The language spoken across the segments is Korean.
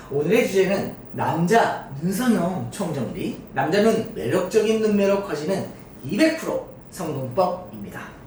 오늘의 주제는 남자 눈성형 총정리, 남자 눈 매력적인 눈매로 커지는 200% 성공법입니다.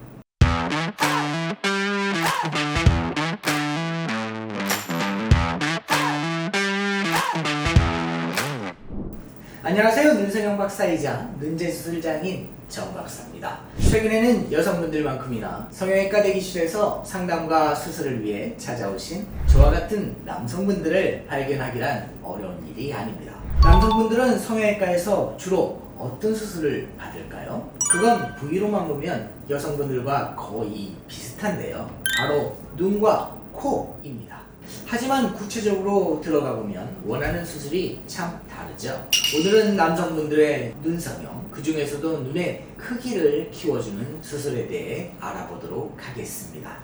안녕하세요. 눈성형 박사이자 눈재수술장인 정 박사입니다. 최근에는 여성분들만큼이나 성형외과 대기실에서 상담과 수술을 위해 찾아오신 저와 같은 남성분들을 발견하기란 어려운 일이 아닙니다. 남성분들은 성형외과에서 주로 어떤 수술을 받을까요? 그건 부위로만 보면 여성분들과 거의 비슷한데요. 바로 눈과 코입니다. 하지만 구체적으로 들어가 보면 원하는 수술이 참 다르죠. 오늘은 남성분들의 눈성형, 그 중에서도 눈의 크기를 키워주는 수술에 대해 알아보도록 하겠습니다.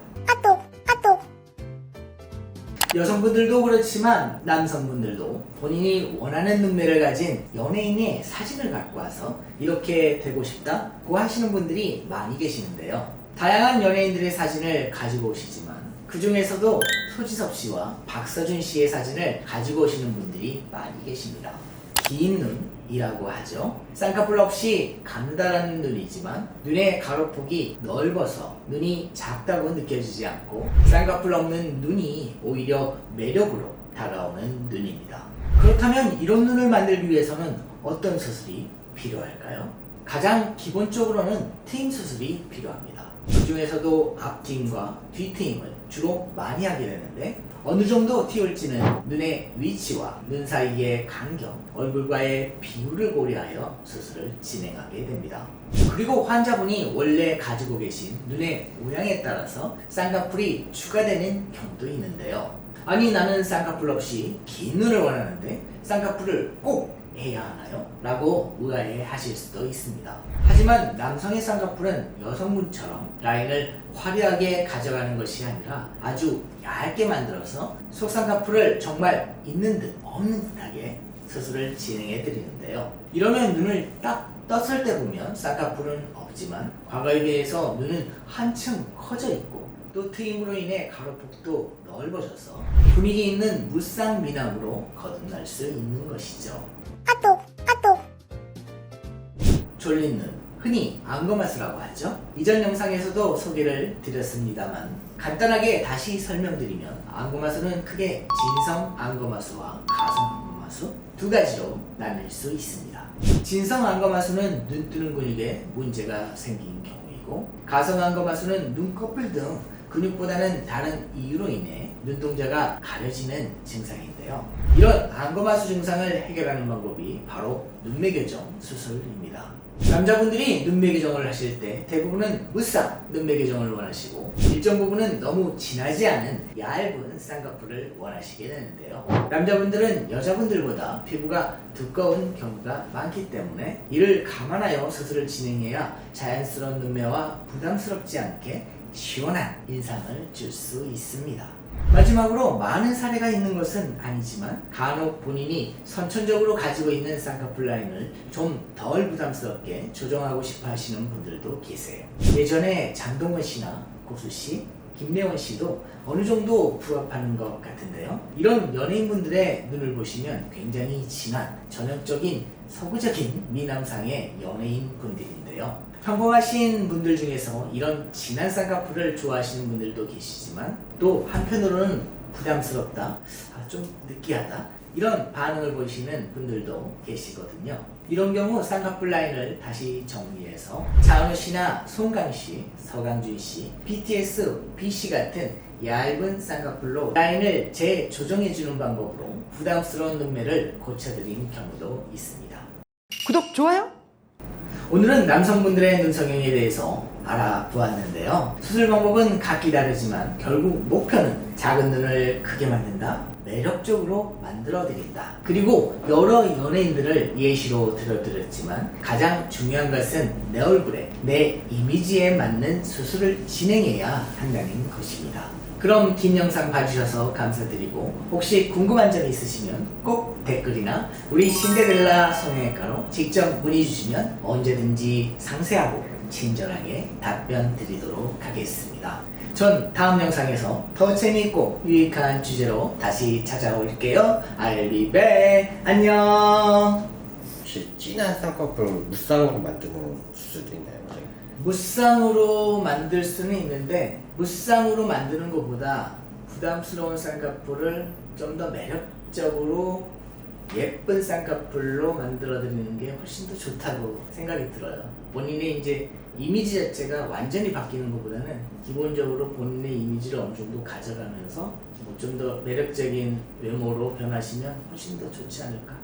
여성분들도 그렇지만 남성분들도 본인이 원하는 눈매를 가진 연예인의 사진을 갖고 와서 이렇게 되고 싶다고 하시는 분들이 많이 계시는데요. 다양한 연예인들의 사진을 가지고 오시지만 그 중에서도 소지섭 씨와 박서준 씨의 사진을 가지고 오시는 분들이 많이 계십니다. 긴 눈이라고 하죠. 쌍꺼풀 없이 가느다란 눈이지만 눈의 가로폭이 넓어서 눈이 작다고 느껴지지 않고 쌍꺼풀 없는 눈이 오히려 매력으로 다가오는 눈입니다. 그렇다면 이런 눈을 만들기 위해서는 어떤 수술이 필요할까요? 가장 기본적으로는 트임 수술이 필요합니다. 그 중에서도 앞트임과 뒤트임을 주로 많이 하게 되는데 어느 정도 튀울지는 눈의 위치와 눈 사이의 간격, 얼굴과의 비율을 고려하여 수술을 진행하게 됩니다. 그리고 환자분이 원래 가지고 계신 눈의 모양에 따라서 쌍꺼풀이 추가되는 경우도 있는데요. 아니 나는 쌍꺼풀 없이 긴 눈을 원하는데 쌍꺼풀을 꼭 해야 하나요? 라고 의아해 하실 수도 있습니다. 하지만 남성의 쌍꺼풀은 여성분처럼 라인을 화려하게 가져가는 것이 아니라 아주 얇게 만들어서 속쌍꺼풀을 정말 있는 듯 없는 듯하게 수술을 진행해 드리는데요. 이러면 눈을 딱 떴을 때 보면 쌍꺼풀은 없지만 과거에 비해서 눈은 한층 커져 있고 또 트임으로 인해 가로폭도 넓어져서 분위기 있는 무쌍 미남으로 거듭날 수 있는 것이죠. 졸린 눈, 흔히 안검하수라고 하죠. 이전 영상에서도 소개를 드렸습니다만 간단하게 다시 설명드리면 안검하수는 크게 진성 안검하수와 가성 안검하수 두 가지로 나눌 수 있습니다. 진성 안검하수는 눈 뜨는 근육에 문제가 생긴 경우이고 가성 안검하수는 눈꺼풀 등 근육보다는 다른 이유로 인해 눈동자가 가려지는 증상인데요. 이런 안검하수 증상을 해결하는 방법이 바로 눈매 교정 수술입니다. 남자분들이 눈매 교정을 하실 때 대부분은 무쌍 눈매 교정을 원하시고 일정 부분은 너무 진하지 않은 얇은 쌍꺼풀을 원하시게 되는데요. 남자분들은 여자분들보다 피부가 두꺼운 경우가 많기 때문에 이를 감안하여 수술을 진행해야 자연스러운 눈매와 부담스럽지 않게 시원한 인상을 줄 수 있습니다. 마지막으로 많은 사례가 있는 것은 아니지만 간혹 본인이 선천적으로 가지고 있는 쌍꺼풀 라인을 좀 덜 부담스럽게 조정하고 싶어 하시는 분들도 계세요. 예전에 장동건 씨나 고수 씨, 김래원 씨도 어느 정도 부합하는 것 같은데요. 이런 연예인분들의 눈을 보시면 굉장히 진한 전형적인 서구적인 미남상의 연예인 분들인데요. 평범하신 분들 중에서 이런 진한 쌍꺼풀을 좋아하시는 분들도 계시지만 또 한편으로는 부담스럽다, 좀 느끼하다 이런 반응을 보이시는 분들도 계시거든요. 이런 경우 쌍꺼풀 라인을 다시 정리해서 차은우 씨나 송강 씨, 서강준 씨, BTS, B씨 같은 얇은 쌍꺼풀로 라인을 재조정해주는 방법으로 부담스러운 눈매를 고쳐드린 경우도 있습니다. 구독, 좋아요! 오늘은 남성분들의 눈 성형에 대해서 알아보았는데요. 수술 방법은 각기 다르지만 결국 목표는 작은 눈을 크게 만든다, 매력적으로 만들어드린다. 그리고 여러 연예인들을 예시로 들어드렸지만 가장 중요한 것은 내 얼굴에, 내 이미지에 맞는 수술을 진행해야 한다는 것입니다. 그럼 긴 영상 봐주셔서 감사드리고 혹시 궁금한 점이 있으시면 꼭 댓글이나 우리 신데렐라 성형외과로 직접 문의 주시면 언제든지 상세하고 친절하게 답변 드리도록 하겠습니다. 전 다음 영상에서 더 재미있고 유익한 주제로 다시 찾아올게요. I'll be back. 안녕. 혹시 진한 쌍꺼풀 무쌍으로 만드는 수술도 있나요? 무쌍으로 만들 수는 있는데 무쌍으로 만드는 것보다 부담스러운 쌍꺼풀을 좀 더 매력적으로 예쁜 쌍꺼풀로 만들어 드리는 게 훨씬 더 좋다고 생각이 들어요. 본인의 이제 이미지 자체가 완전히 바뀌는 것보다는 기본적으로 본인의 이미지를 어느 정도 가져가면서 뭐 좀 더 매력적인 외모로 변하시면 훨씬 더 좋지 않을까.